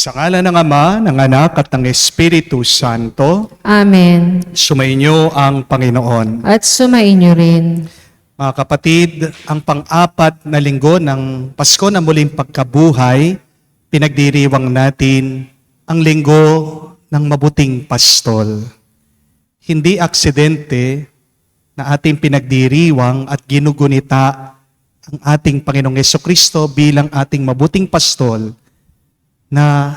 Sa ngalan ng Ama, ng Anak at ng Espiritu Santo, Amen. sumainyo ang Panginoon. At sumainyo rin. Mga kapatid, ang pang-apat na linggo ng Pasko na muling pagkabuhay, pinagdiriwang natin ang linggo ng mabuting pastol. Hindi aksidente na ating pinagdiriwang at ginugunita ang ating Panginoong Hesukristo bilang ating mabuting pastol na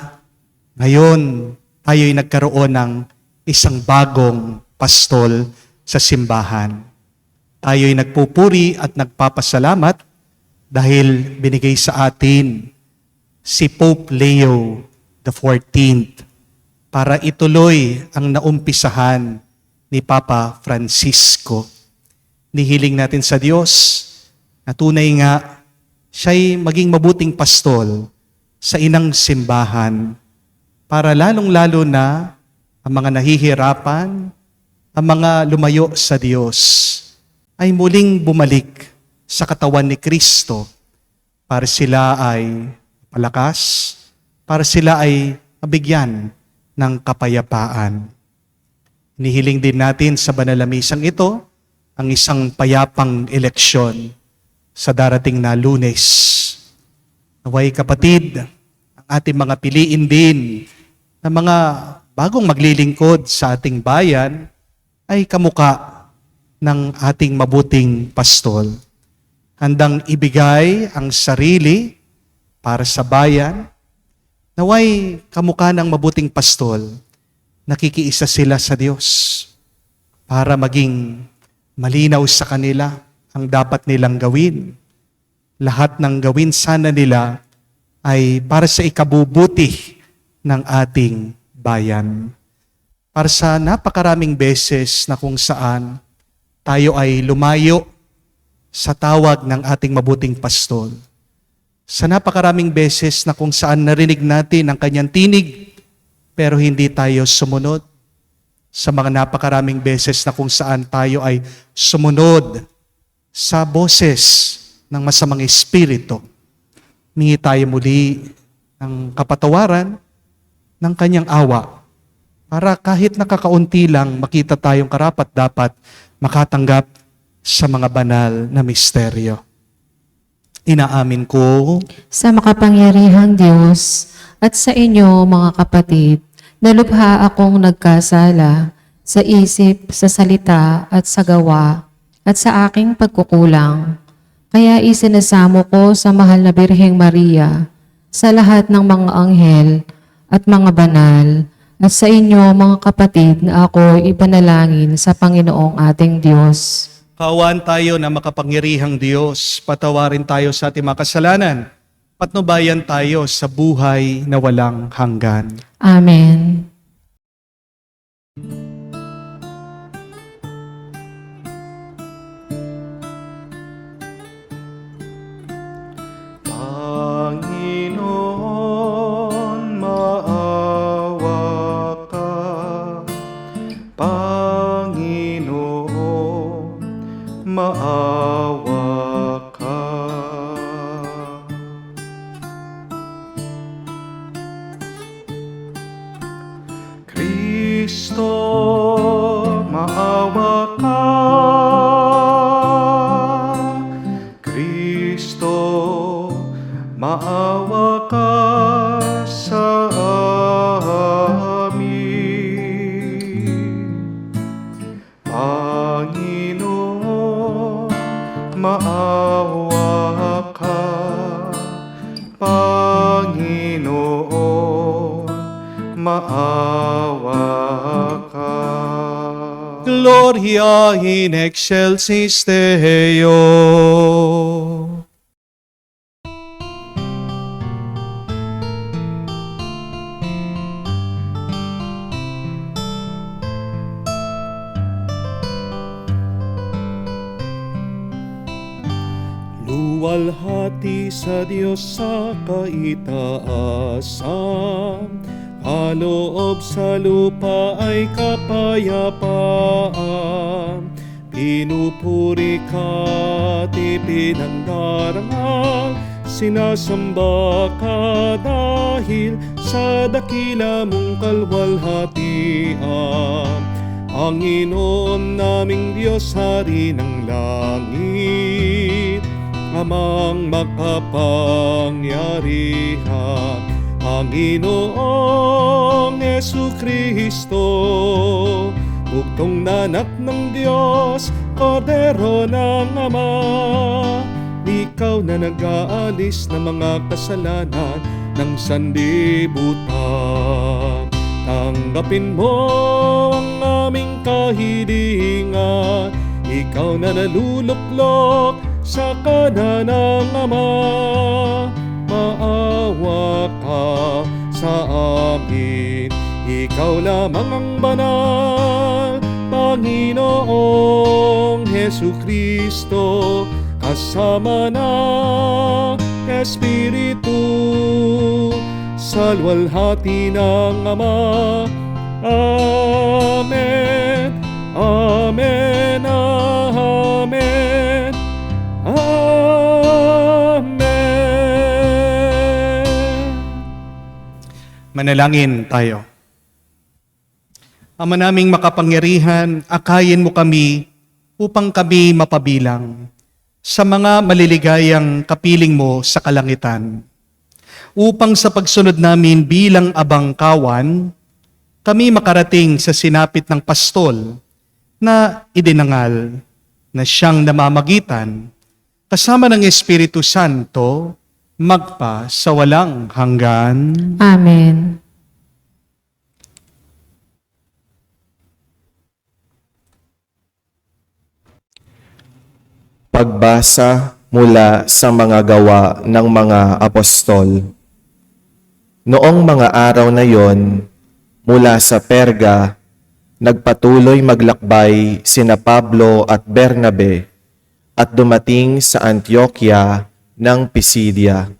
ngayon tayo'y nagkaroon ng isang bagong pastol sa simbahan. Tayo'y nagpupuri at nagpapasalamat dahil binigay sa atin si Pope Leo XIV para ituloy ang naumpisahan ni Papa Francisco. Nihiling natin sa Diyos na tunay nga siya'y maging mabuting pastol sa inang simbahan para lalong-lalo na ang mga nahihirapan, ang mga lumayo sa Diyos ay muling bumalik sa katawan ni Kristo para sila ay palakas, para sila ay mabigyan ng kapayapaan. Nihiling din natin sa banal na misang ito ang isang payapang eleksyon sa darating na Lunes. Naway kapatid, ang ating mga piliin din na mga bagong maglilingkod sa ating bayan ay kamuka ng ating mabuting pastol. Handang ibigay ang sarili para sa bayan. Naway kamuka ng mabuting pastol, nakikiisa sila sa Diyos para maging malinaw sa kanila ang dapat nilang gawin. Lahat ng gawin sana nila ay para sa ikabubuti ng ating bayan. Para sa napakaraming beses na kung saan tayo ay lumayo sa tawag ng ating mabuting pastol. Sa napakaraming beses na kung saan narinig natin ang kanyang tinig, pero hindi tayo sumunod. Sa mga napakaraming beses na kung saan tayo ay sumunod sa boses ng masamang espiritu. Mingi tayo muli ng kapatawaran ng kanyang awa para kahit nakakaunti lang makita tayong karapat-dapat makatanggap sa mga banal na misteryo. Inaamin ko Sa makapangyarihang Diyos at sa inyo mga kapatid, na lubha akong nagkasala sa isip, sa salita at sa gawa at sa aking pagkukulang. Kaya isinasamo ko sa mahal na Birheng Maria, sa lahat ng mga anghel at mga banal, at sa inyo mga kapatid na ako ipanalangin sa Panginoong ating Diyos. kawan tayo na makapangyarihang Diyos, patawarin tayo sa ating mga kasalanan, patnubayan tayo sa buhay na walang hanggan. Amen. Panginoon, maawa ka. Panginoon, maawa ka. Kristo, maawa ka. Kristo, maawa ka sa amin. Panginoon, maawa ka. Panginoon, maawa ka. Gloria in excelsis Deo. Luwalhati sa Diyos sa kaitaasan, kaloob sa lupa ay kapayapaan. Pinupuri ka't ipinandarang, sinasamba ka dahil sa dakila mong kalwalhatian. Panginoon naming Diyos, Hari ng langit, Amang makapangyarihan, Panginoong Jesucristo, bugtong na anak ng Diyos, Kordero ng Ama. Ikaw na nag-aalis ng mga kasalanan ng sanlibutan. Tanggapin mo ang aming kahilingan, ikaw na naluluklok sa kanan ng Ama. Maawa ka sa amin, ikaw lamang ang banal, Panginoong Jesucristo, kasama ng Espiritu, sa luwalhati ng Ama. Amen, Amen, Amen, Amen. Manalangin tayo. Ama naming makapangyarihan, akayin mo kami upang kami mapabilang sa mga maliligayang kapiling mo sa kalangitan, upang sa pagsunod namin bilang abangkawan, kami makarating sa sinapit ng pastol na idinangal na siyang namamagitan kasama ng Espiritu Santo magpa sa walang hanggan. Amen. Pagbasa mula sa mga gawa ng mga apostol. Noong mga araw na yon, mula sa Perga, nagpatuloy maglakbay sina Pablo at Bernabe at dumating sa Antioquia ng Pisidia.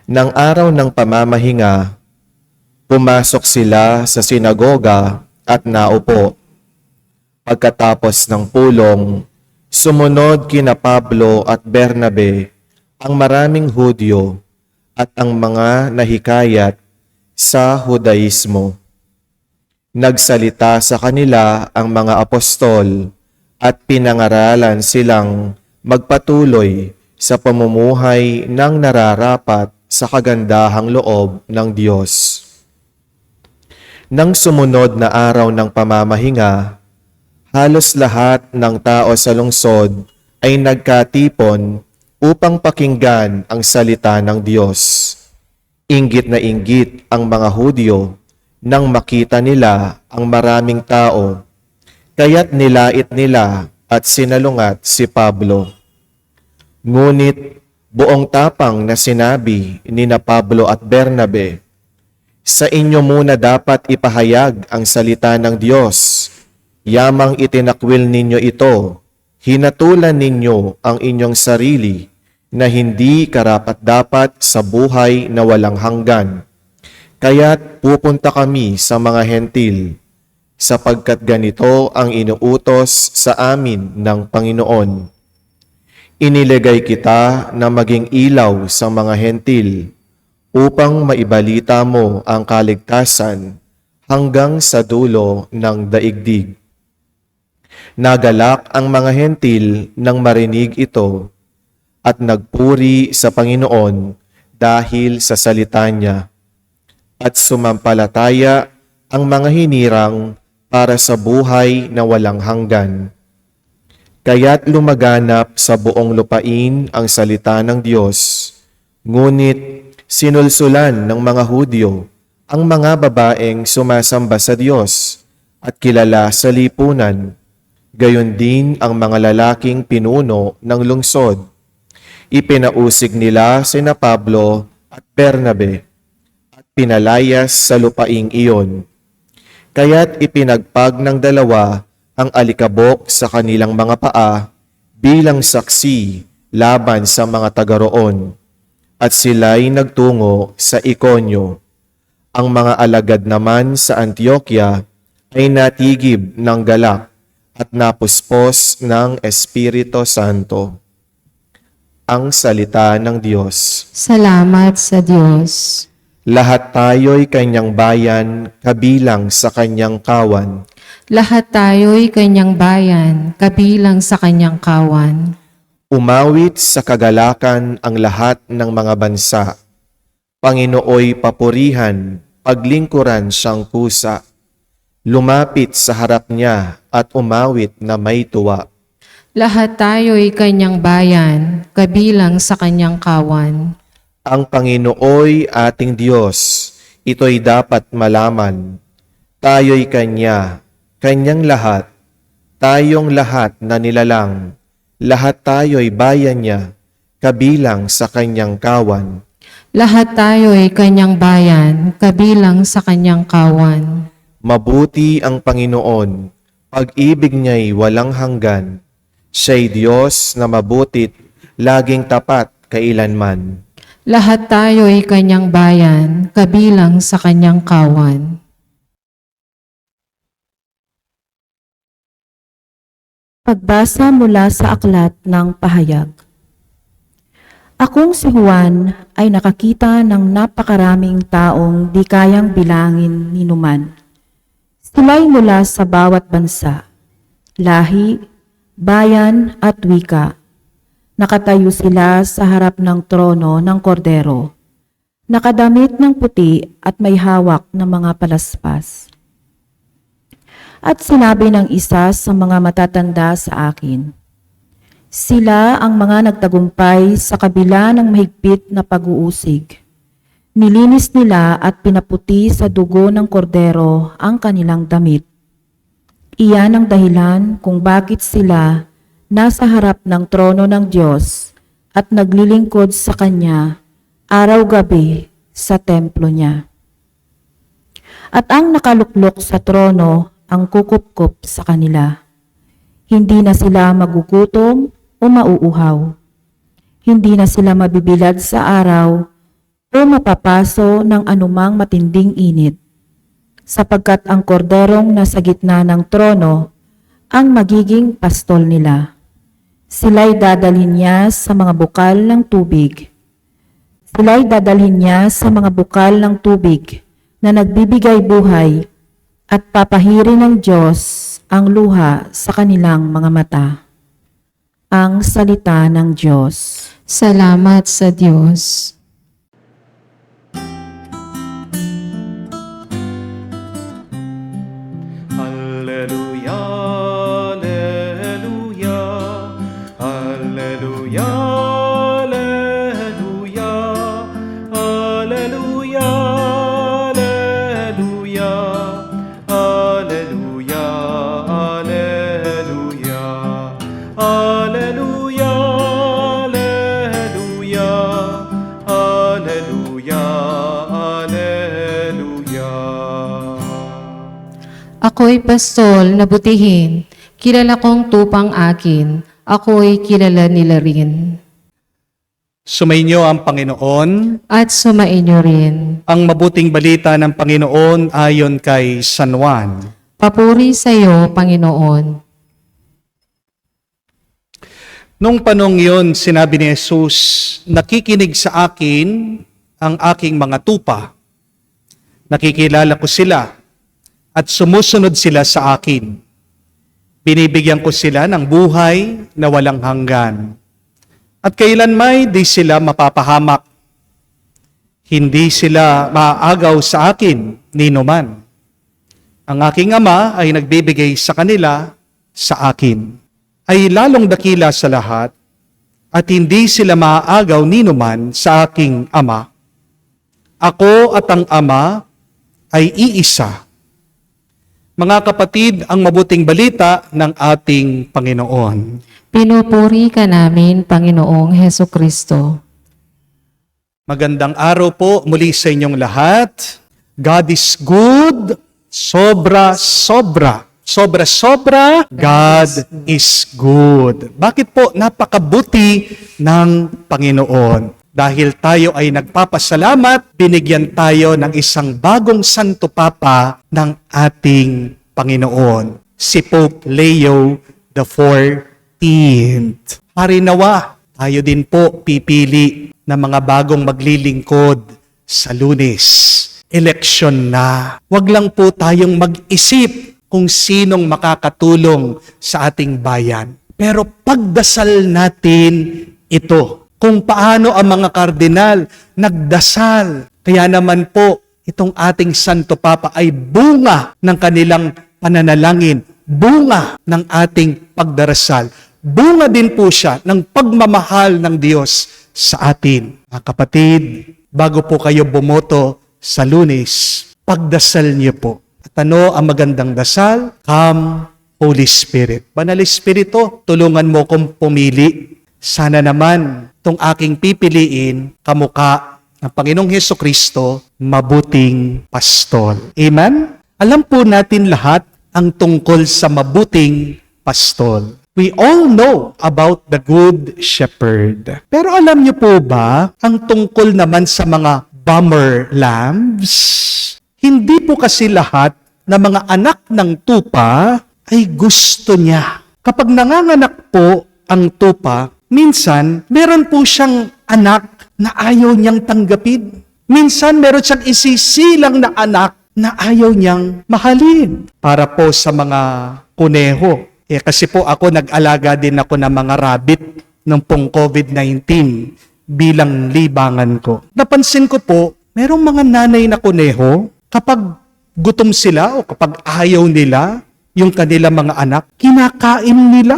Nang araw ng pamamahinga, pumasok sila sa sinagoga at naupo. Pagkatapos ng pulong, sumunod kina Pablo at Bernabe ang maraming Hudyo at ang mga nahikayat sa Hudaismo. Nagsalita sa kanila ang mga apostol at pinangaralan silang magpatuloy sa pamumuhay ng nararapat sa kagandahang loob ng Diyos. Nang sumunod na araw ng pamamahinga, halos lahat ng tao sa lungsod ay nagkatipon upang pakinggan ang salita ng Diyos. Inggit na inggit ang mga Hudyo nang makita nila ang maraming tao, kaya't nilait nila at sinalungat si Pablo. Ngunit buong tapang na sinabi ni na Pablo at Bernabe, "Sa inyo muna dapat ipahayag ang salita ng Diyos. Yamang itinakwil ninyo ito, hinatulan ninyo ang inyong sarili na hindi karapat-dapat sa buhay na walang hanggan. Kaya't pupunta kami sa mga hentil, sapagkat ganito ang inuutos sa amin ng Panginoon. Iniligay kita na maging ilaw sa mga hentil, upang maibalita mo ang kaligtasan hanggang sa dulo ng daigdig." Nagalak ang mga hentil nang marinig ito at nagpuri sa Panginoon dahil sa salita niya, at sumampalataya ang mga hinirang para sa buhay na walang hanggan. Kaya't lumaganap sa buong lupain ang salita ng Diyos, ngunit sinulsulan ng mga Hudyo ang mga babaeng sumasamba sa Diyos at kilala sa lipunan, gayon din ang mga lalaking pinuno ng lungsod. Ipinausig nila sina Pablo at Bernabe at pinalayas sa lupaing iyon. Kaya't ipinagpag ng dalawa ang alikabok sa kanilang mga paa bilang saksi laban sa mga taga-roon, at sila'y nagtungo sa Ikonyo. Ang mga alagad naman sa Antioquia ay natigib ng galak at napuspos ng Espiritu Santo. Ang salita ng Diyos. Salamat sa Diyos. Lahat tayo'y kanyang bayan, kabilang sa kanyang kawan. Lahat tayo'y kanyang bayan, kabilang sa kanyang kawan. Umawit sa kagalakan ang lahat ng mga bansa. Panginooy papurihan, paglingkuran siyang kusa. Lumapit sa harap niya at umawit na may tuwa. Lahat tayo'y kanyang bayan, kabilang sa kanyang kawan. Ang Panginooy ating Diyos, ito'y dapat malaman. Tayo'y Kanya, Kanyang lahat, tayong lahat na nilalang. Lahat tayo'y bayan niya, kabilang sa Kanyang kawan. Lahat tayo'y kanyang bayan, kabilang sa kanyang kawan. Mabuti ang Panginoon, pag-ibig niya'y walang hanggan. Siya'y Diyos na mabutit, laging tapat kailanman. Lahat tayo'y kanyang bayan, kabilang sa kanyang kawan. Pagbasa mula sa aklat ng pahayag. Akong si Juan ay nakakita ng napakaraming taong di kayang bilangin ni numan. Sila'y mula sa bawat bansa, lahi, bayan at wika. Nakatayo sila sa harap ng trono ng kordero, nakadamit ng puti at may hawak ng mga palaspas. At sinabi ng isa sa mga matatanda sa akin, sila ang mga nagtagumpay sa kabila ng mahigpit na pag-uusig. Nilinis nila at pinaputi sa dugo ng kordero ang kanilang damit. Iyan ang dahilan kung bakit sila nasa harap ng trono ng Diyos at naglilingkod sa Kanya araw-gabi sa templo niya. At ang nakaluklok sa trono ang kukup-kup sa kanila. Hindi na sila magugutom o mauuhaw. Hindi na sila mabibilad sa araw o mapapaso ng anumang matinding init, sapagkat ang korderong nasa gitna ng trono ang magiging pastol nila. Sila'y dadalhin niya sa mga bukal ng tubig. Sila'y dadalhin niya sa mga bukal ng tubig na nagbibigay buhay, at papahirin ng Diyos ang luha sa kanilang mga mata. Ang salita ng Diyos. Salamat sa Diyos. Alleluia, alleluia, alleluia, alleluia, alleluia, alleluia, alleluia, alleluia, alleluia, alleluia, alleluia, alleluia. Ako'y pastol na butihin, kilala kong tupang akin, ako'y kilala nila rin. Sumainyo ang Panginoon. At sumainyo rin. Ang mabuting balita ng Panginoon ayon kay San Juan. Papuri sa iyo, Panginoon. Nung panong yon, sinabi ni Jesus, nakikinig sa akin ang aking mga tupa. Nakikilala ko sila at sumusunod sila sa akin. Binibigyan ko sila ng buhay na walang hanggan. At kailanmay di sila mapapahamak. Hindi sila maaagaw sa akin ni numan. Ang aking Ama ay nagbibigay sa kanila sa akin. Ay lalong dakila sa lahat at hindi sila maaagaw ni numan sa aking Ama. Ako at ang Ama ay iisa. Mga kapatid, ang mabuting balita ng ating Panginoon. Pinupuri ka namin, Panginoong Heso Kristo. Magandang araw po muli sa inyong lahat. God is good, sobra-sobra. Sobra-sobra, God is good. Bakit po napakabuti ng Panginoon? Dahil tayo ay nagpapasalamat, binigyan tayo ng isang bagong Santo Papa ng ating Panginoon, si Pope Leo XIV. Harinawa, tayo din po pipili ng mga bagong maglilingkod sa Lunes. Eleksyon na. Huwag lang po tayong mag-isip kung sinong makakatulong sa ating bayan. Pero pagdasal natin ito. Kung paano ang mga kardinal nagdasal. Kaya naman po, itong ating Santo Papa ay bunga ng kanilang pananalangin, bunga ng ating pagdarasal. Bunga din po siya ng pagmamahal ng Diyos sa atin. Mga kapatid, bago po kayo bumoto sa Lunes, pagdasal niyo po. At ano ang magandang dasal? Come, Holy Spirit. Banal Espiritu, tulungan mo kong pumili. Sana naman itong aking pipiliin, kamukha ng Panginoong Hesukristo, mabuting pastol. Amen? Alam po natin lahat ang tungkol sa mabuting pastol. We all know about the Good Shepherd. Pero alam niyo po ba ang tungkol naman sa mga bummer lambs? Hindi po kasi lahat na mga anak ng tupa ay gusto niya. Kapag nanganganak po ang tupa, minsan meron po siyang anak na ayaw niyang tanggapin. Minsan meron siyang isisilang na anak na ayaw niyang mahalin. Para po sa mga kuneho. Kasi po ako nag-alaga din ako ng mga rabbit nung pong COVID-19 bilang libangan ko. Napansin ko po, merong mga nanay na kuneho, kapag gutom sila o kapag ayaw nila yung kanilang mga anak, kinakain nila,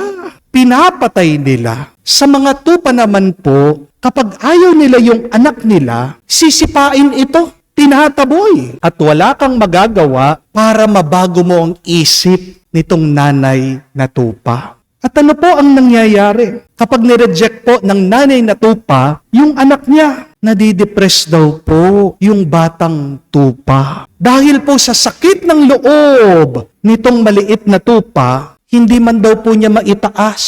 pinapatay nila. Sa mga tupa naman po, kapag ayaw nila yung anak nila, sisipain ito, tinataboy. At wala kang magagawa para mabago mo ang isip nitong nanay na tupa. At ano po ang nangyayari? Kapag nireject po ng nanay na tupa, yung anak niya, nadidepress daw po yung batang tupa. Dahil po sa sakit ng loob nitong maliit na tupa, hindi man daw po niya maitaas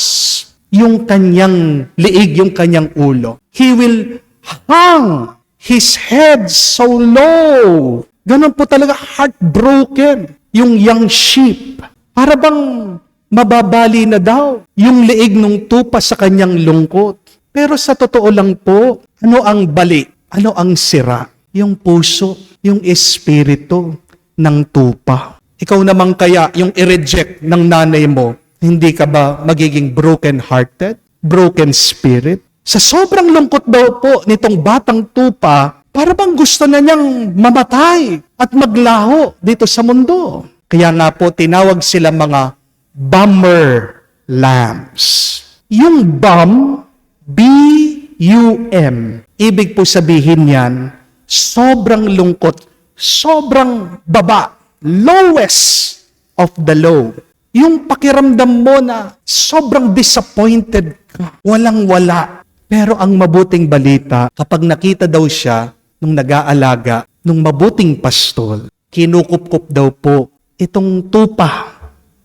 yung kanyang liig, yung kanyang ulo. He will hang his head so low. Ganun po talaga, heartbroken yung young sheep. Para bang mababali na daw yung liig ng tupa sa kanyang lungkot. Pero sa totoo lang po, ano ang bali? Ano ang sira? Yung puso, yung espiritu ng tupa. Ikaw naman kaya yung i-reject ng nanay mo, hindi ka ba magiging broken-hearted? Broken spirit? Sa sobrang lungkot daw po nitong batang tupa, para bang gusto na niyang mamatay at maglaho dito sa mundo. Kaya nga po tinawag sila mga bummer lambs. Yung bum, B-U-M, ibig po sabihin yan, sobrang lungkot, sobrang baba, lowest of the low. Yung pakiramdam mo na sobrang disappointed ka, walang-wala. Pero ang mabuting balita, kapag nakita daw siya nung nag-aalaga, nung mabuting pastol, kinukup-kup daw po itong tupa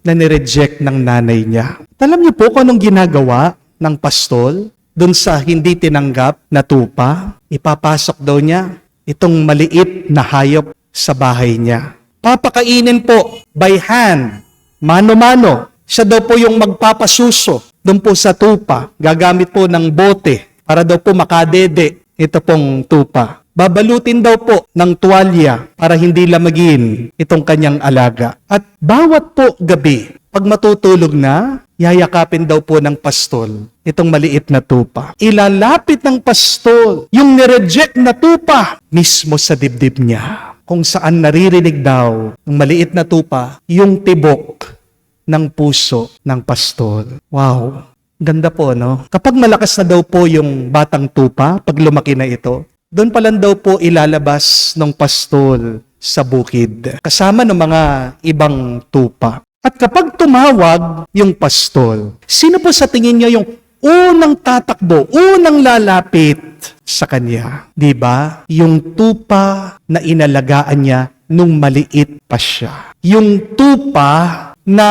na nireject ng nanay niya. Alam niyo po kung anong ginagawa ng pastol doon sa hindi tinanggap na tupa? Ipapasok daw niya itong maliit na hayop sa bahay niya. Papakainin po by hand, mano-mano. Siya daw po yung magpapasuso doon po sa tupa. Gagamit po ng bote para daw po makadede ito pong tupa. Babalutin daw po ng tuwalya para hindi lamagin itong kanyang alaga. At bawat po gabi, pag matutulog na, yayakapin daw po ng pastol itong maliit na tupa. Ilalapit ng pastol yung nireject na tupa mismo sa dibdib niya. Kung saan naririnig daw ng maliit na tupa yung tibok ng puso ng pastol. Wow! Ganda po, no? Kapag malakas na daw po yung batang tupa, pag lumaki na ito, doon pa lang daw po ilalabas ng pastol sa bukid, kasama ng mga ibang tupa. At kapag tumawag yung pastol, sino po sa tingin niyo yung unang tatakbo, unang lalapit sa kanya? Diba? Yung tupa na inalagaan niya nung maliit pa siya. Yung tupa na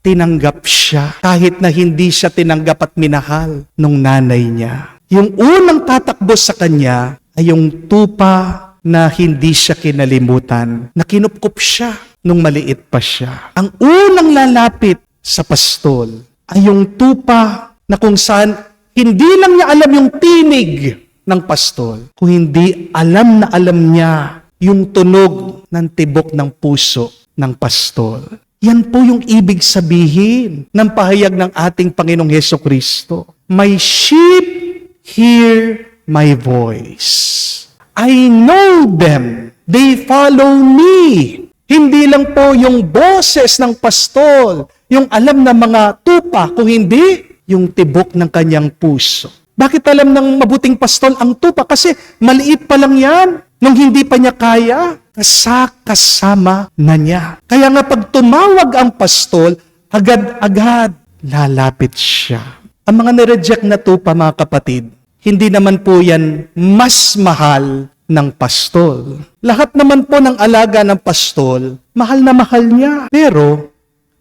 tinanggap siya kahit na hindi siya tinanggap at minahal nung nanay niya. Yung unang tatakbo sa kanya ay yung tupa na hindi siya kinalimutan, na kinupkup siya nung maliit pa siya. Ang unang lalapit sa pastol ay yung tupa na kung saan hindi lang niya alam yung tinig ng pastol kung hindi alam na alam niya yung tunog ng tibok ng puso ng pastol. Yan po yung ibig sabihin ng pahayag ng ating Panginoong Hesukristo. My sheep hear my voice. I know them. They follow me. Hindi lang po yung boses ng pastol, yung alam ng mga tupa, kung hindi, yung tibok ng kanyang puso. Bakit alam ng mabuting pastol ang tupa? Kasi maliit pa lang yan. Nung hindi pa niya kaya, kasama na niya. Kaya nga pag tumawag ang pastol, agad-agad lalapit siya. Ang mga nireject na tupa, mga kapatid, hindi naman po yan mas mahal ng pastol. Lahat naman po ng alaga ng pastol, mahal na mahal niya. Pero,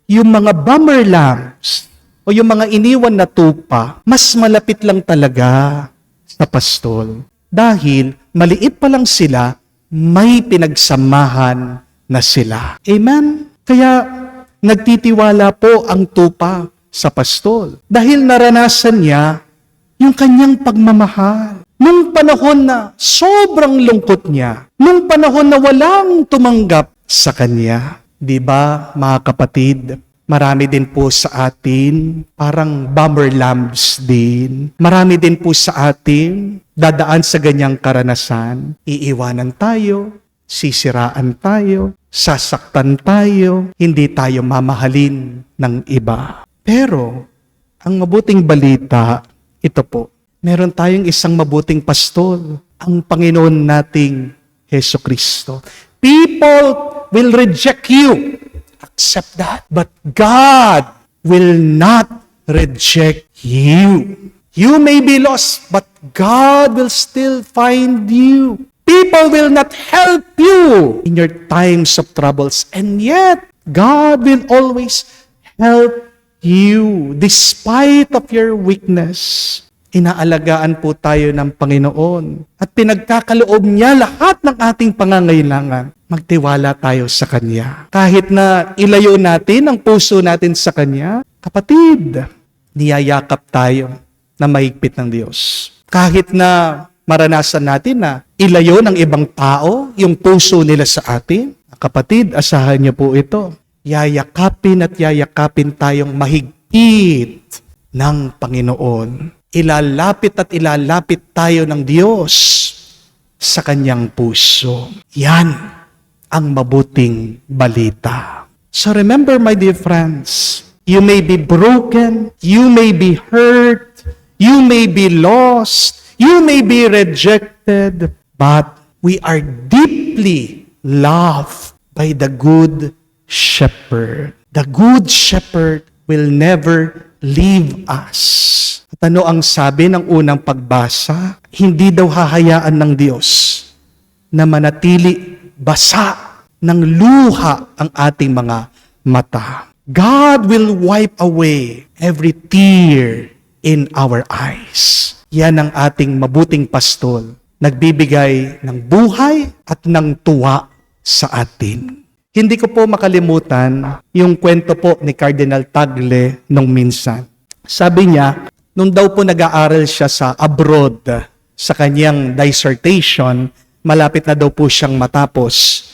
yung mga bummer lambs, o yung mga iniwan na tupa, mas malapit lang talaga sa pastol. Dahil, maliit pa lang sila, may pinagsamahan na sila. Amen? Kaya, nagtitiwala po ang tupa sa pastol. Dahil naranasan niya yung kanyang pagmamahal. Nung panahon na sobrang lungkot niya, nung panahon na walang tumanggap sa kanya, di ba mga kapatid, marami din po sa atin, parang bummer lambs din. Marami din po sa atin, dadaan sa ganyang karanasan. Iiwanan tayo, sisiraan tayo, sasaktan tayo, hindi tayo mamahalin ng iba. Pero, ang mabuting balita, ito po, meron tayong isang mabuting pastol, ang Panginoon nating Hesukristo. People will reject you. Accept that. But God will not reject you. You may be lost, but God will still find you. People will not help you in your times of troubles, and yet God will always help you despite of your weakness. Inaalagaan po tayo ng Panginoon at pinagkakaloob niya lahat ng ating pangangailangan. Magtiwala tayo sa Kanya. Kahit na ilayo natin ang puso natin sa Kanya, kapatid, niyayakap tayo na mahigpit ng Diyos. Kahit na maranasan natin na ilayo ng ibang tao yung puso nila sa atin, kapatid, asahan niyo po ito. Yayakapin at yayakapin tayong mahigpit ng Panginoon. Ilalapit at ilalapit tayo ng Diyos sa Kanyang puso. Yan ang mabuting balita. So remember, my dear friends, you may be broken, you may be hurt, you may be lost, you may be rejected, but we are deeply loved by the Good Shepherd. The Good Shepherd will never leave us. At ano ang sabi ng unang pagbasa? Hindi daw hahayaan ng Diyos na manatili basa ng luha ang ating mga mata. God will wipe away every tear in our eyes. Yan ang ating mabuting pastol. Nagbibigay ng buhay at ng tuwa sa atin. Hindi ko po makalimutan yung kwento po ni Cardinal Tagle nung minsan. Sabi niya, nung daw po nag-aaral siya sa abroad, sa kanyang dissertation, malapit na daw po siyang matapos,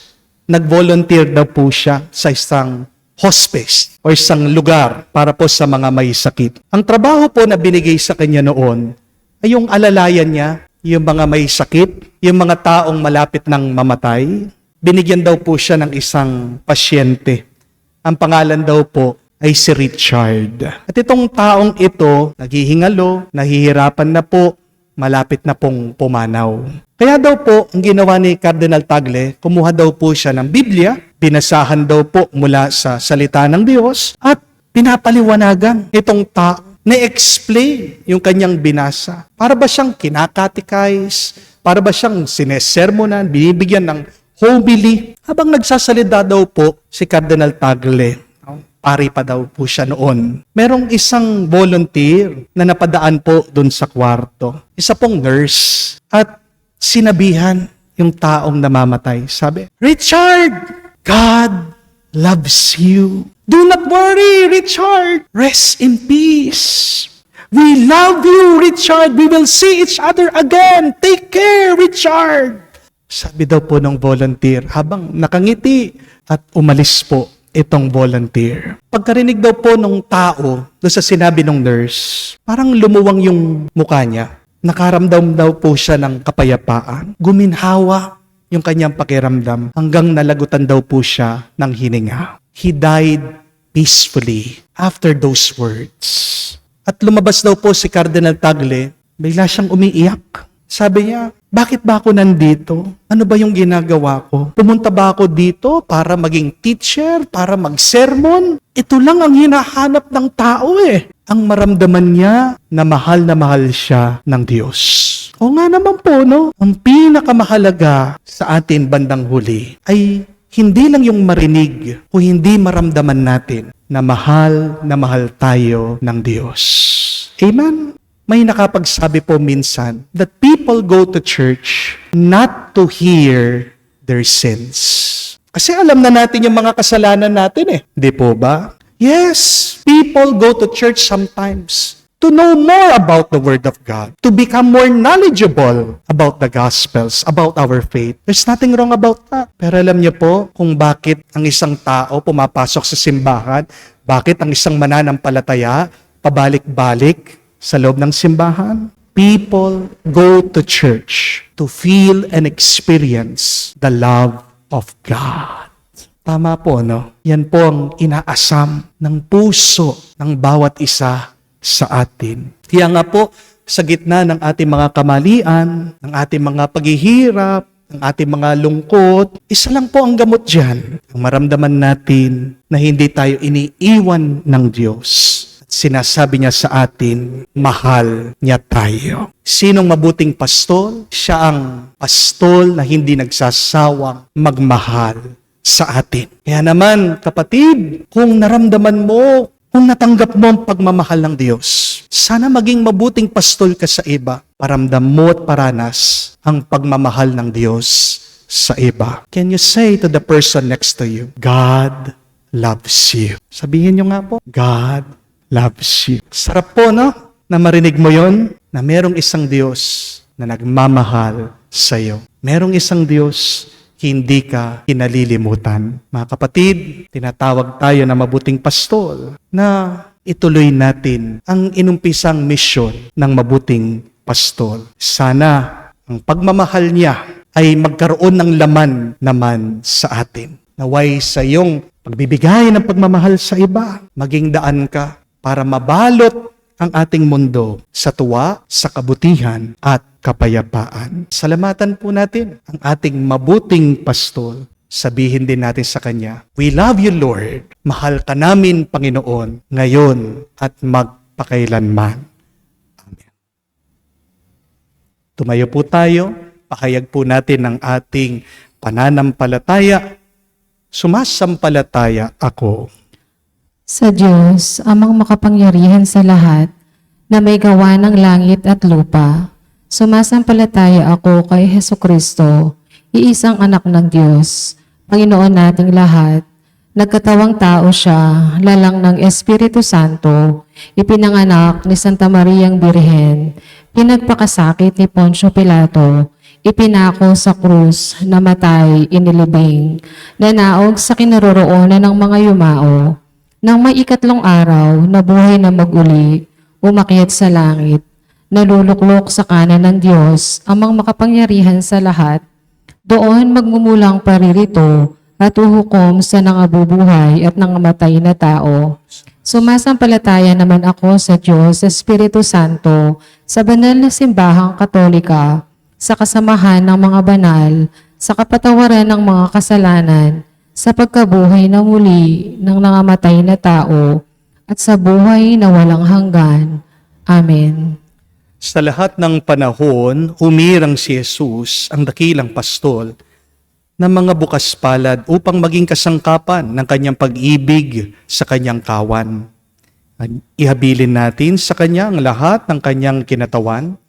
nag-volunteer daw po siya sa isang hospice o isang lugar para po sa mga may sakit. Ang trabaho po na binigay sa kanya noon ay yung alalayan niya, yung mga may sakit, yung mga taong malapit ng mamatay. Binigyan daw po siya ng isang pasyente. Ang pangalan daw po ay si Richard. At itong taong ito, naghihingalo, nahihirapan na po, malapit na pong pumanaw. Kaya daw po, ang ginawa ni Cardinal Tagle, kumuha daw po siya ng Biblia, binasahan daw po mula sa salita ng Diyos, at pinapaliwanagan itong tao, na-explain yung kanyang binasa. Para ba siyang kinakatikais? Para ba siyang sinesermonan, binibigyan ng homily? Habang nagsasalita daw po si Cardinal Tagle, pari pa daw po siya noon. Merong isang volunteer na napadaan po dun sa kwarto. Isa pong nurse. At sinabihan yung taong namamatay. Sabi, Richard, God loves you. Do not worry, Richard. Rest in peace. We love you, Richard. We will see each other again. Take care, Richard. Sabi daw po ng volunteer habang nakangiti at umalis po itong volunteer. Pagkarinig daw po ng tao doon sa sinabi ng nurse, parang lumuwang yung mukha niya. Nakaramdam daw po siya ng kapayapaan. Guminhawa yung kanyang pakiramdam hanggang nalagutan daw po siya ng hininga. He died peacefully after those words. At lumabas daw po si Cardinal Tagle, bigla siyang umiiyak. Sabi niya, bakit ba ako nandito? Ano ba yung ginagawa ko? Pumunta ba ako dito para maging teacher, para mag-sermon? Ito lang ang hinahanap ng tao eh. Ang maramdaman niya na mahal siya ng Diyos. O nga naman po, no? Ang pinakamahalaga sa atin bandang huli ay hindi lang yung marinig o hindi maramdaman natin na mahal tayo ng Diyos. Amen? May nakapagsabi po minsan that people go to church not to hear their sins. Kasi alam na natin yung mga kasalanan natin eh. Di po ba? Yes, people go to church sometimes to know more about the Word of God, to become more knowledgeable about the Gospels, about our faith. There's nothing wrong about that. Pero alam niyo po kung bakit ang isang tao pumapasok sa simbahan, bakit ang isang mananampalataya pabalik-balik sa loob ng simbahan? People go to church to feel and experience the love of God. Tama po, no? Yan po ang inaasam ng puso ng bawat isa sa atin. Kaya nga po, sa gitna ng ating mga kamalian, ng ating mga paghihirap, ng ating mga lungkot, isa lang po ang gamot dyan. Ang maramdaman natin na hindi tayo iniiwan ng Diyos. Sinasabi niya sa atin, mahal niya tayo. Sinong mabuting pastol? Siya ang pastol na hindi nagsasawang magmahal sa atin. Kaya naman, kapatid, kung naramdaman mo, kung natanggap mo ang pagmamahal ng Diyos, sana maging mabuting pastol ka sa iba. Paramdam mo at paranas ang pagmamahal ng Diyos sa iba. Can you say to the person next to you, God loves you? Sabihin niyo nga po, God loves you. Sarap po, no? Na marinig mo yon na merong isang Diyos na nagmamahal sa iyo. Merong isang Diyos hindi ka kinalilimutan. Mga kapatid, tinatawag tayo na mabuting pastol na ituloy natin ang inumpisang misyon ng mabuting pastol. Sana ang pagmamahal niya ay magkaroon ng laman naman sa atin. Naway sa iyong pagbibigay ng pagmamahal sa iba, maging daan ka para mabalot ang ating mundo sa tuwa, sa kabutihan at kapayapaan. Salamatan po natin ang ating mabuting pastol. Sabihin din natin sa Kanya, we love you, Lord. Mahal ka namin, Panginoon, ngayon at magpakailanman. Amen. Tumayo po tayo, pakayag po natin ang ating pananampalataya. Sumasampalataya ako Sa Diyos, amang makapangyarihan sa lahat, na may gawa ng langit at lupa, sumasampalataya ako kay Hesukristo, iisang anak ng Diyos, Panginoon nating lahat. Nagkatawang tao siya, lalang ng Espiritu Santo, ipinanganak ni Santa Mariang Birhen, pinagpakasakit ni Poncio Pilato, ipinako sa krus, namatay, inilibing, nanaog sa kinaroroonan ng mga yumao. Nang may ikatlong araw, nabuhay na mag-uli, umakyat sa langit, naluluklok sa kanan ng Diyos, amang makapangyarihan sa lahat. Doon magmumulang paririto at uhukom sa nangabubuhay at nangamatay na tao. Sumasampalataya naman ako sa Diyos, Espiritu Santo, sa banal na simbahang Katolika, sa kasamahan ng mga banal, sa kapatawaran ng mga kasalanan, sa pagkabuhay na muli ng nangamatay na tao, at sa buhay na walang hanggan. Amen. Sa lahat ng panahon, humirang si Jesus, ang dakilang pastol, ng mga bukas palad upang maging kasangkapan ng kanyang pag-ibig sa kanyang kawan. Ihabilin natin sa kanya ang lahat ng kanyang kinatawan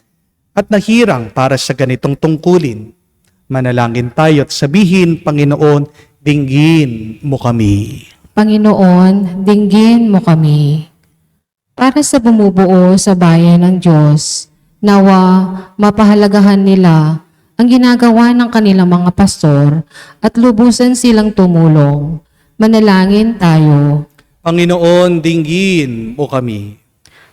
at nahirang para sa ganitong tungkulin. Manalangin tayo at sabihin, Panginoon, dinggin mo kami. Panginoon, dinggin mo kami. Para sa bumubuo sa bayan ng Diyos, nawa mapahalagahan nila ang ginagawa ng kanilang mga pastor at lubusan silang tumulong. Manalangin tayo. Panginoon, dinggin mo kami.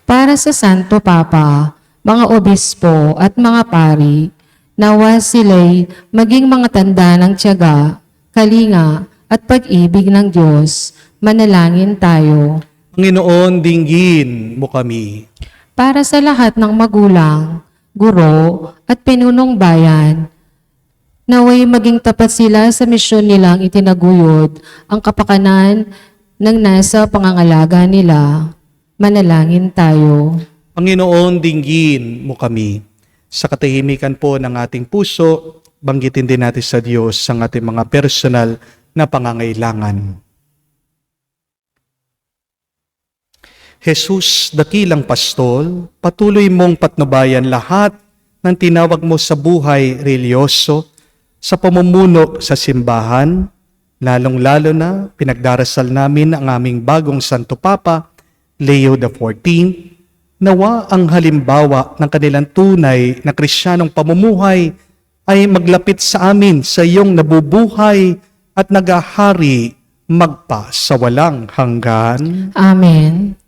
Para sa Santo Papa, mga obispo at mga pari, nawa sila'y maging mga tanda ng tiyaga, kalinga at pag-ibig ng Diyos. Manalangin tayo. Panginoon, dinggin mo kami. Para sa lahat ng magulang, guro at pinunong bayan, naway maging tapat sila sa misyon nilang itinaguyod ang kapakanan ng nasa pangangalaga nila. Manalangin tayo. Panginoon, dinggin mo kami. Sa katahimikan po ng ating puso, banggitin din natin sa Diyos ang ating mga personal na pangangailangan. Jesus, dakilang pastol, patuloy mong patnubayan lahat ng tinawag mo sa buhay relyoso, sa pamumuno sa simbahan, lalong-lalo na pinagdarasal namin ang aming bagong Santo Papa, Leo XIV, nawa ang halimbawa ng kanilang tunay na Kristiyanong pamumuhay ay maglapit sa amin sa iyong nabubuhay at nagahari magpa sa walang hanggan. Amen.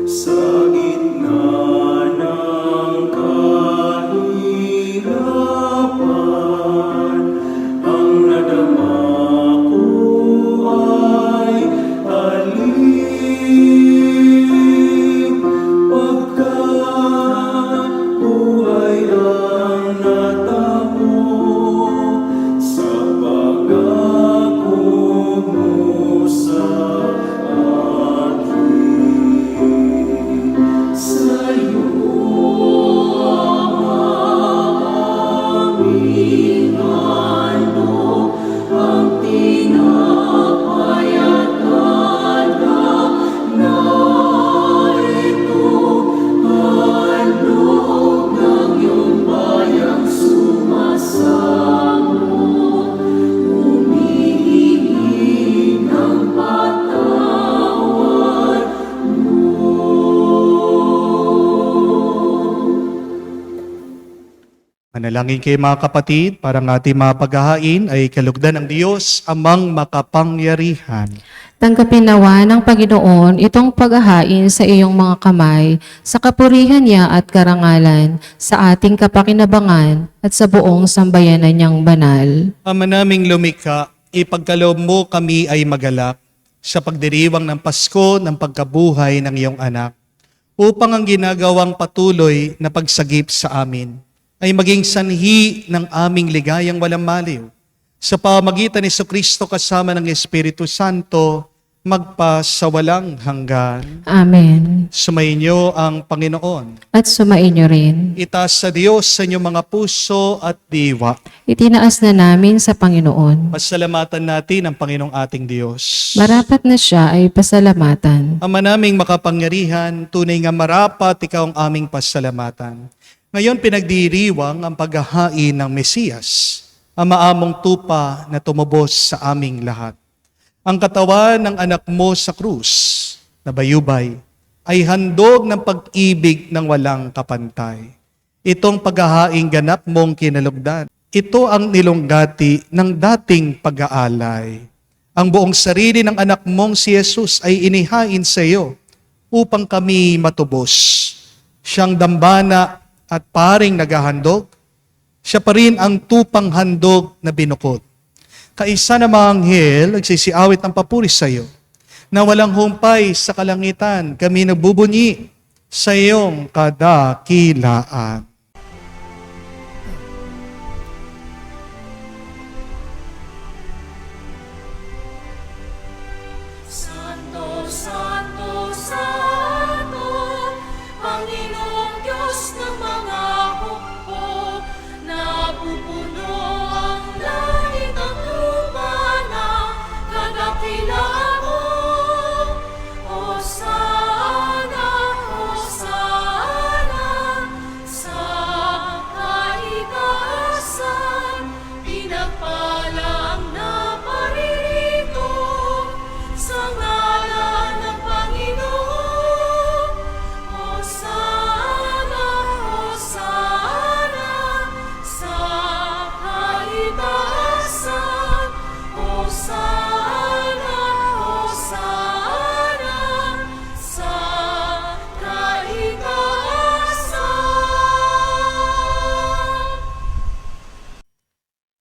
Sa gitna ng kahirapan, ang nadama ko ay alib. Pagkat buhay ang natamo sa pagako mo sa Manalangin kayo mga kapatid, para ng ating mga paghahain ay kalugdan ng Diyos, amang makapangyarihan. Tanggapin nawa ng Panginoon itong paghahain sa iyong mga kamay, sa kapurihan niya at karangalan, sa ating kapakinabangan at sa buong sambayanan niyang banal. Ama naming lumikha, ipagkaloob mo kami ay magalak sa pagdiriwang ng Pasko ng pagkabuhay ng iyong anak, upang ang ginagawang patuloy na pagsagip sa amin ay maging sanhi ng aming ligayang walang maliw. Sa pamagitan ni Kristo kasama ng Espiritu Santo, magpa sa walang hanggan. Amen. Sumainyo ang Panginoon. At sumainyo rin. Itaas sa Diyos sa inyong mga puso at diwa. Itinaas na namin sa Panginoon. Pasalamatan natin ang Panginoong ating Diyos. Marapat na siya ay pasalamatan. Ama naming makapangyarihan, tunay nga marapat ikaw ang aming pasalamatan. Ngayon pinagdiriwang ang paghahain ng Mesiyas, ang maamong tupa na tumubos sa aming lahat. Ang katawan ng anak mo sa krus na bayubay ay handog ng pag-ibig ng walang kapantay. Itong paghahaing ganap mong kinalugdan. Ito ang nilunggati ng dating pag-aalay. Ang buong sarili ng anak mong si Jesus ay inihain sa iyo upang kami matubos. Siyang dambana at paring naghahandog, siya pa rin ang tupang handog na binukod. Kaisa na mga anghel, nagsisiawit ng papuri sa iyo, na walang humpay sa kalangitan, kami nagbubunyi sa iyong kadakilaan. Santo, Santo,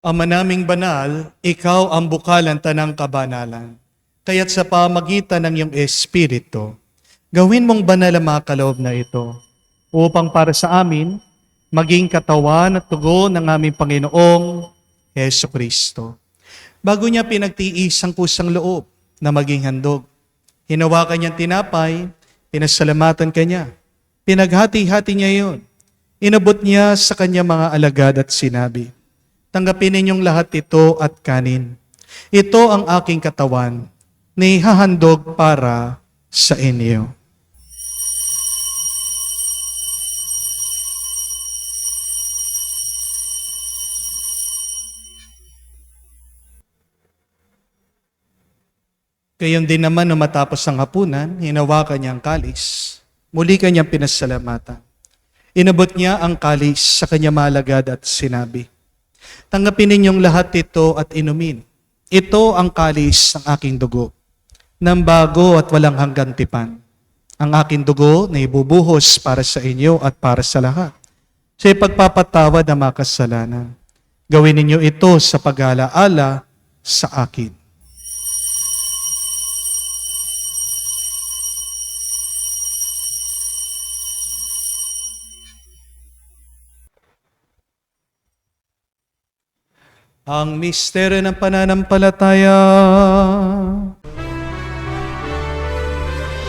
Ama naming banal, ikaw ang bukalan tanang kabanalan. Kaya't sa pamagitan ng iyong Espiritu, gawin mong banal ang mga kaloob na ito, upang para sa amin, maging katawan at tugo ng aming Panginoong Heso Kristo. Bago niya pinagtiis ang kusang loob na maging handog, hinawakan niyang tinapay, pinasalamatan kanya. Pinaghati-hati niya yon. Inabot niya sa kanya mga alagad at sinabi, tanggapin ninyong lahat ito at kanin. Ito ang aking katawan na ihahandog para sa inyo. Gayon din naman nung matapos ang hapunan, hinawakan niya ang kalis. Muli kanyang pinasalamatan. Inabot niya ang kalis sa kanya malagad at sinabi, tanggapin ninyong lahat ito at inumin. Ito ang kalis ng aking dugo, ng bago at walang hanggang tipan. Ang aking dugo na ibubuhos para sa inyo at para sa lahat, sa ipagpapatawad ng mga kasalanan. Gawin ninyo ito sa pag-alaala sa akin. Ang misteryo ng pananampalataya.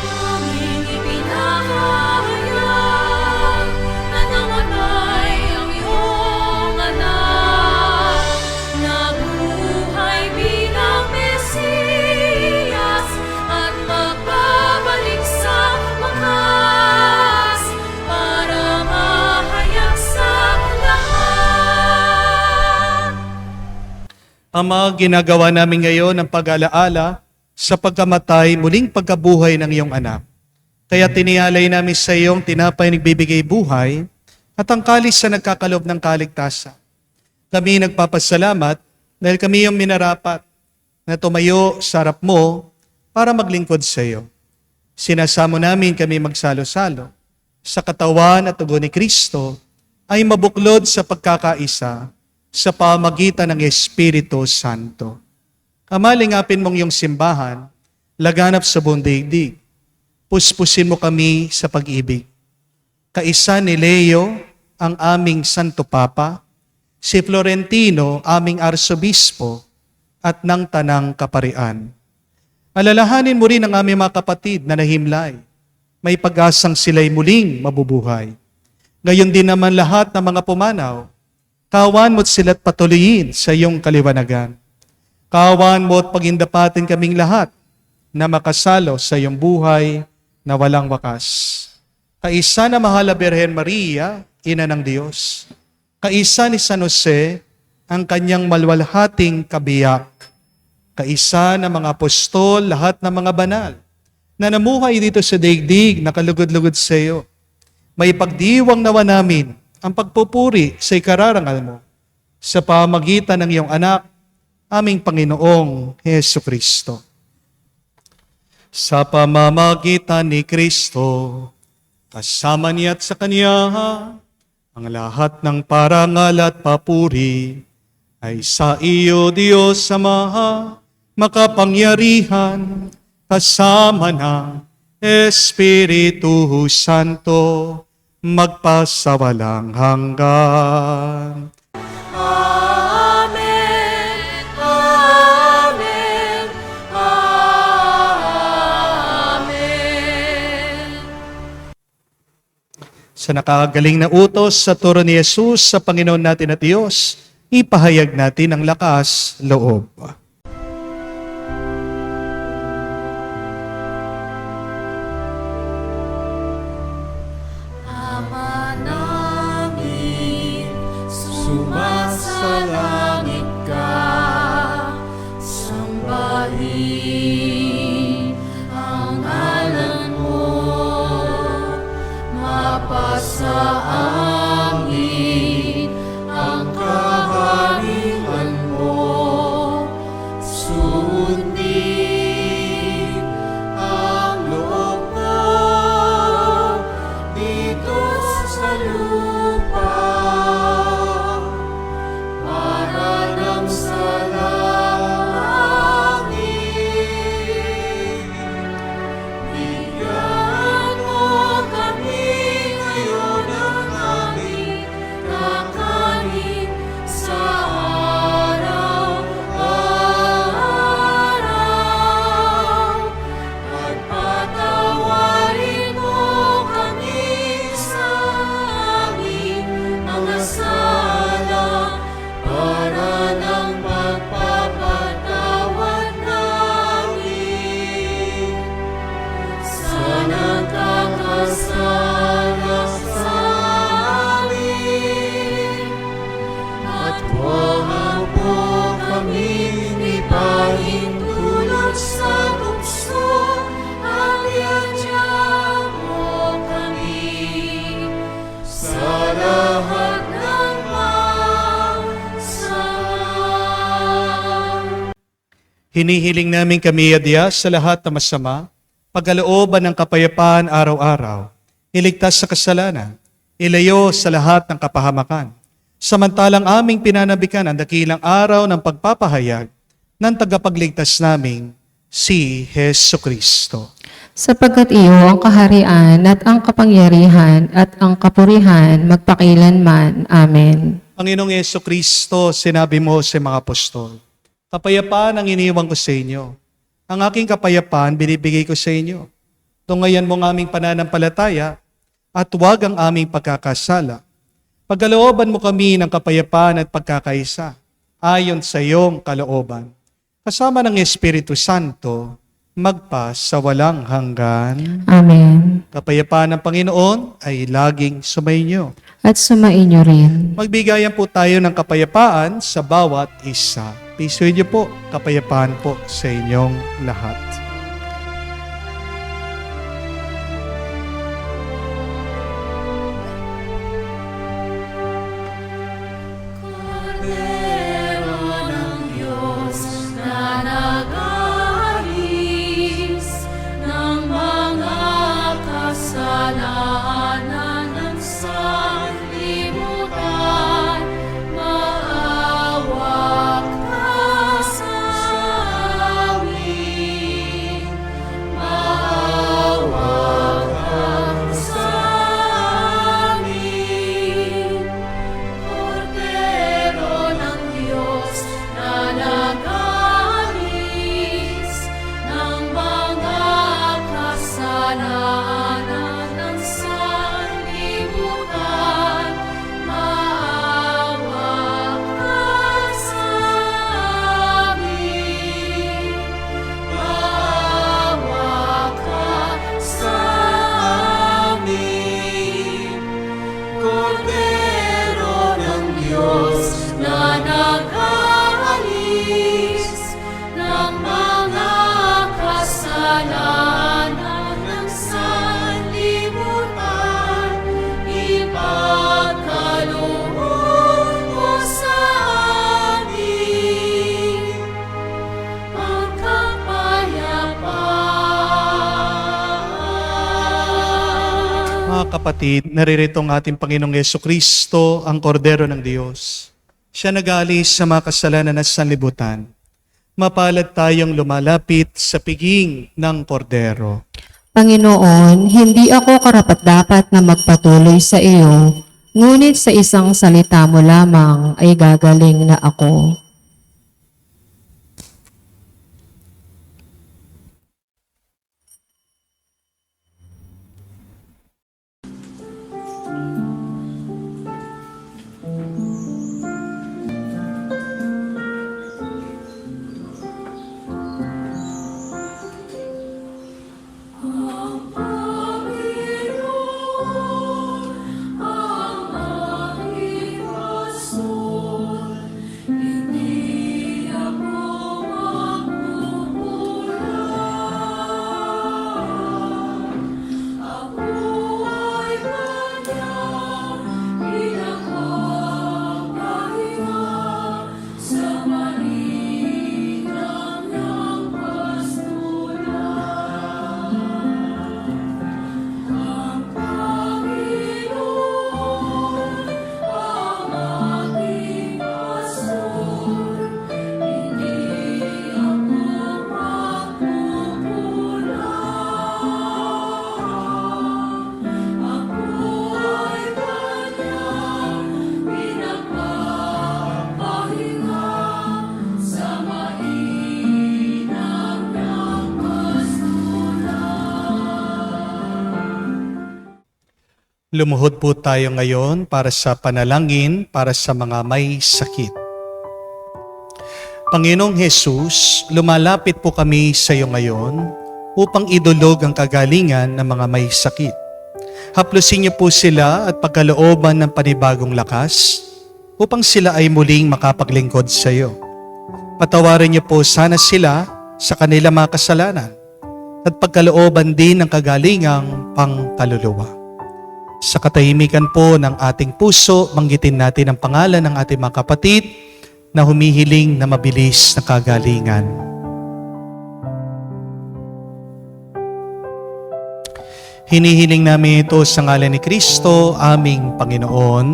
Aming ipinahayag na namatay ang iyong anak, nabuhay bilang Mesiyas at magbabalik sa wakas para mahayag sa lahat. Ama, ginagawa namin ngayon ang pag-alaala sa pagkamatay, muling pagkabuhay ng iyong anak. Kaya tinialay namin sa iyong tinapay nagbibigay buhay at ang kalis sa nagkakalob ng kaligtasan. Kami nagpapasalamat dahil kami yung minarapat na tumayo sa harap mo para maglingkod sa iyo. Sinasamo namin kami magsalo-salo sa katawan at tugo ni Kristo ay mabuklod sa pagkakaisa sa pamagitan ng Espiritu Santo. Ama, lingapin mong iyong simbahan, laganap sa buong daigdig. Puspusin mo kami sa pag-ibig. Kaisa ni Leo, ang aming Santo Papa, si Florentino, aming Arsobispo, at ng Tanang Kaparian. Alalahanin mo rin ang aming mga kapatid na nahimlay. May pag-asang sila'y muling mabubuhay. Gayon din naman lahat ng mga pumanaw, kawan mo't sila't patuloyin sa iyong kaliwanagan. Kawan mo't pagindapatin kaming lahat na makasalo sa iyong buhay na walang wakas. Kaisa na mahal na Birhen Maria, Ina ng Diyos. Kaisa ni San Jose, ang kanyang malwalhating kabiyak. Kaisa ng mga apostol, lahat ng mga banal, na namuhay dito sa daigdig na kalugod-lugod sa iyo. May pagdiwang nawa namin ang pagpupuri sa ikararangal mo sa pamagitan ng iyong anak, aming Panginoong Heso Kristo. Sa pamamagitan ni Kristo, kasama niya at sa Kanya, ang lahat ng parangal at papuri ay sa iyo, Diyos Ama, makapangyarihan, kasama ng Espiritu Santo, magpasawalang hanggan. Amen. Amen. Amen. Sa nakakagaling na utos sa turo ni Jesus sa Panginoon natin at Diyos, ipahayag natin ang lakas loob. Ama namin, sumasalangit ka, sambahin ang ngalan mo, mapasa amin ang kaharian mo, sundin ang loob mo dito sa lupa para pahintulot sa bukso, ang yadya mo kami sa lahat ng masama. Hinihiling namin kami, Adya, sa lahat na masama, pagkalooban ng kapayapaan araw-araw, iligtas sa kasalanan, ilayo sa lahat ng kapahamakan. Samantalang aming pinanabikan ang dakilang araw ng pagpapahayag ng tagapagligtas naming si Hesu Kristo. Sapagkat iyo ang kaharian at ang kapangyarihan at ang kapurihan magpakilanman. Amen. Panginoong Hesu Kristo, sinabi mo sa mga apostol, kapayapaan ang iniwan ko sa inyo. Ang aking kapayapaan binibigay ko sa inyo. Tungayan mo ang aming pananampalataya at huwag ang aming pagkakasala. Pagkalooban mo kami ng kapayapaan at pagkakaisa ayon sa iyong kalooban. Kasama ng Espiritu Santo, magpa sa walang hanggan. Amen. Kapayapaan ng Panginoon ay laging sumainyo. At sumainyo rin. Magbigayan po tayo ng kapayapaan sa bawat isa. Pisuin niyo po, kapayapaan po sa inyong lahat. Kordero ng Diyos na nag-aalis ng mga kasalanan ng sanlibutan, maawa ka sa amin. Maawa ka sa amin. Kordero ng Diyos na nag-aalis ng mga kasalanan ng sanlibutan, maawa ka sa amin. Maawa ka sa amin. Kordero ng Diyos na nag-aalis ng mga kasalanan ng sanlibutan, ipagkaloob mo sa amin ang kapayapaan. Mga kapatid, naririto ang ating Panginoong Yesu Kristo, ang Kordero ng Diyos. Siya nag-aalis sa mga kasalanan at sanlibutan. Mapalad tayong lumalapit sa piging ng Kordero. Panginoon, hindi ako karapat-dapat na magpatuloy sa iyo, ngunit sa isang salita mo lamang ay gagaling na ako. Ang Panginoon, ang aking Pason, hindi ako magkukulang. Ako ay kanyang pinagpapahinga sa malinang niyang pastulan. Ang Panginoon, ang aking Pason, hindi ako magkukulang. Ako ay kanyang pinagpapahinga sa mainang niyang pastulan. Lumuhod po tayo ngayon para sa panalangin para sa mga may sakit. Panginoong Jesus, lumalapit po kami sa iyo ngayon upang idulog ang kagalingan ng mga may sakit. Haplusin niyo po sila at pagkalooban ng panibagong lakas upang sila ay muling makapaglingkod sa iyo. Patawarin niyo po sana sila sa kanilang mga kasalanan at pagkalooban din ng kagalingang pangkaluluwa. Sa katahimikan po ng ating puso, banggitin natin ang pangalan ng ating mga kapatid na humihiling na mabilis na kagalingan. Hinihiling namin ito sa ngalan ni Kristo, aming Panginoon.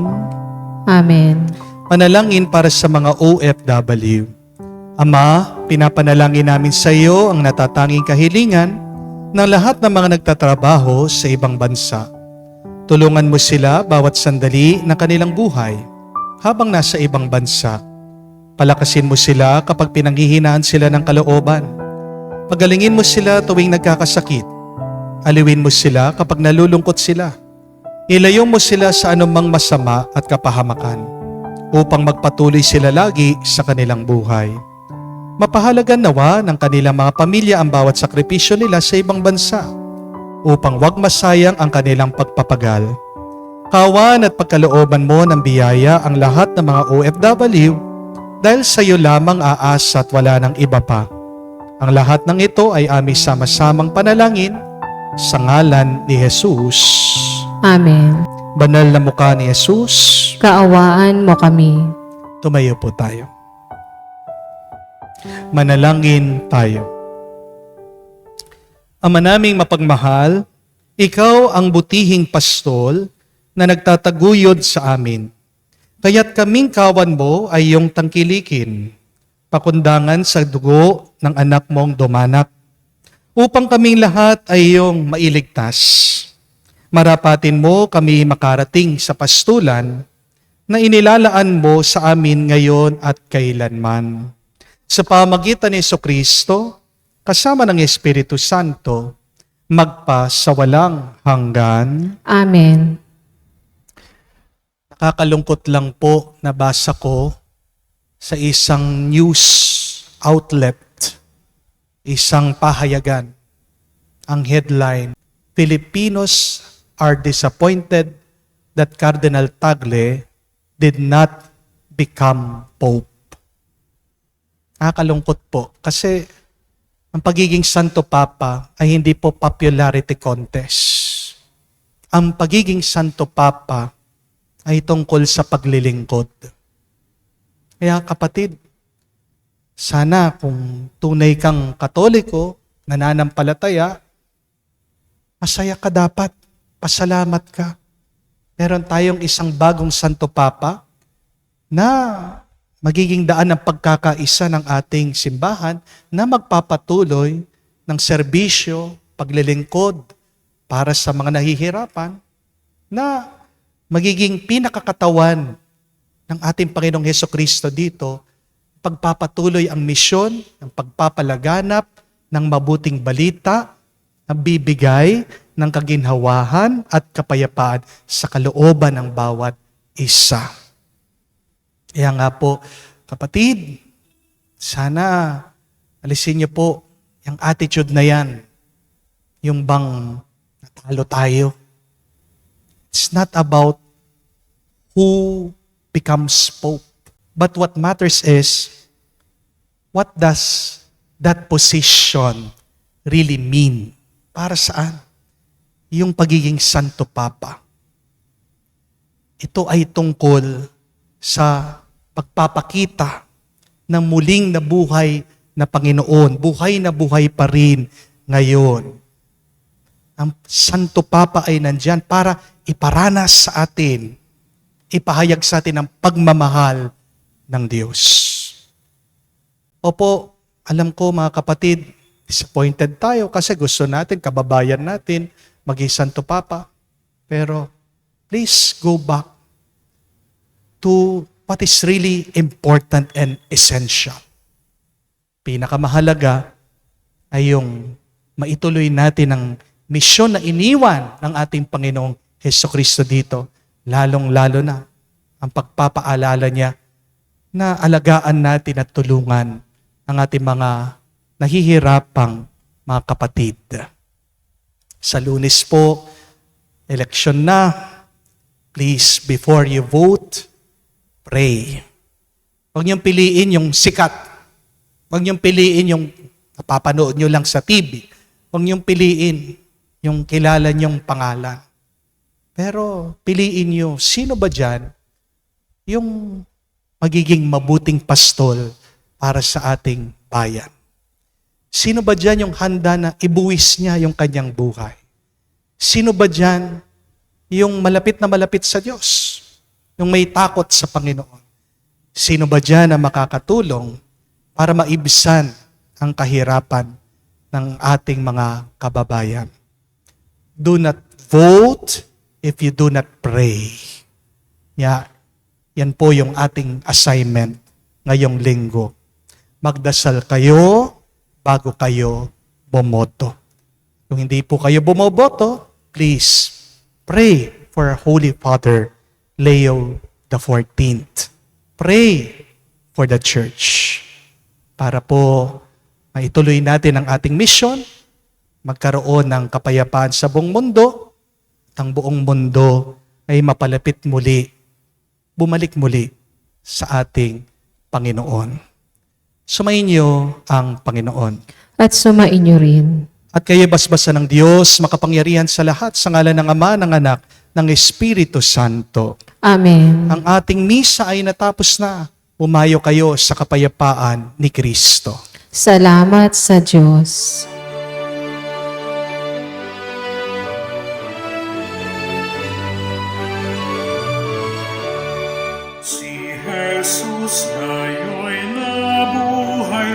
Amen. Panalangin para sa mga OFW. Ama, pinapanalangin namin sa iyo ang natatanging kahilingan ng lahat ng mga nagtatrabaho sa ibang bansa. Tulungan mo sila bawat sandali ng kanilang buhay habang nasa ibang bansa. Palakasin mo sila kapag pinanghihinaan sila ng kalooban. Pagalingin mo sila tuwing nagkakasakit. Aliwin mo sila kapag nalulungkot sila. Ilayo mo sila sa anumang masama at kapahamakan upang magpatuloy sila lagi sa kanilang buhay. Mapahalagan nawa ng kanilang mga pamilya ang bawat sakripisyo nila sa ibang bansa upang wag masayang ang kanilang pagpapagal. Kawan at pagkalooban mo ng biyaya ang lahat ng mga OFW dahil sa iyo lamang aasa at wala ng iba pa. Ang lahat ng ito ay aming sama-samang panalangin sa ngalan ni Jesus. Amen. Banal na mukha ni Jesus, Kaawaan mo kami. tumayo po tayo. Manalangin tayo. Ama naming mapagmahal, ikaw ang butihing pastol na nagtataguyod sa amin. Kaya't kaming kawan mo ay iyong tangkilikin, pakundangan sa dugo ng anak mong dumanak, upang kaming lahat ay iyong mailigtas. Marapatin mo kami makarating sa pastulan na inilalaan mo sa amin ngayon at kailanman. Sa pamagitan ni Jesucristo, kasama ng Espiritu Santo, magpa sa walang hanggan. Amen. Nakakalungkot lang po nabasa ko sa isang news outlet, isang pahayagan. Ang headline, Filipinos are disappointed that Cardinal Tagle did not become Pope. Nakakalungkot po kasi ang pagiging Santo Papa ay hindi po popularity contest. Ang pagiging Santo Papa ay tungkol sa paglilingkod. Kaya kapatid, sana kung tunay kang Katoliko, nananampalataya, masaya ka dapat, pasalamat ka. Meron tayong isang bagong Santo Papa na magiging daan ng pagkakaisa ng ating simbahan na magpapatuloy ng serbisyo, paglilingkod para sa mga nahihirapan na magiging pinakakatawan ng ating Panginoong Hesukristo dito, pagpapatuloy ang misyon ng pagpapalaganap ng mabuting balita na bibigay ng kaginhawahan at kapayapaan sa kalooban ng bawat isa. Kaya nga po, kapatid, sana alisin niyo po yung attitude na yan. Yung bang natalo tayo. It's not about who becomes Pope. But what matters is, what does that position really mean? Para saan? Yung pagiging Santo Papa. Ito ay tungkol sa pagpapakita ng muling nabuhay na Panginoon. Buhay na buhay pa rin ngayon. Ang Santo Papa ay nandyan para iparanas sa atin, ipahayag sa atin ang pagmamahal ng Diyos. Opo, alam ko mga kapatid, disappointed tayo kasi gusto natin, kababayan natin, maging Santo Papa. Pero please go back to what is really important and essential. Pinakamahalaga ay yung maituloy natin ang misyon na iniwan ng ating Panginoong Hesukristo dito, lalong-lalo na ang pagpapaalala niya na alagaan natin at tulungan ang ating mga nahihirapang mga kapatid. Sa Lunes po, eleksyon na. Please, before you vote, pray. Huwag niyong piliin yung sikat Huwag niyong piliin yung napapanood niyo lang sa TV. Huwag niyong piliin yung kilala niyong pangalan. Pero piliin niyo, sino ba dyan yung magiging mabuting pastol para sa ating bayan? Sino ba dyan yung handa na ibuwis niya yung kanyang buhay? Sino ba dyan yung malapit na malapit sa Diyos? Yung may takot sa Panginoon? Sino ba dyan na makakatulong para maibsan ang kahirapan ng ating mga kababayan? Do not vote if you do not pray. Yan po yung ating assignment ngayong linggo. Magdasal kayo bago kayo bumoto. Kung hindi po kayo bumoboto, please pray for our Holy Father Leo the 14th. Pray for the church para po maituloy natin ang ating mission, magkaroon ng kapayapaan sa buong mundo, at ang buong mundo ay mapalapit muli, bumalik muli sa ating Panginoon. Sumayin niyo ang Panginoon. At sumain niyo rin. At kayo basbasan ng Diyos, makapangyarihan sa lahat, sa ngalan ng Ama, ng Anak, ng Espiritu Santo. Amen. Ang ating misa ay natapos na. Umayo kayo sa kapayapaan ni Kristo. Salamat sa Diyos. Si Jesus ngayon'y nabuhay.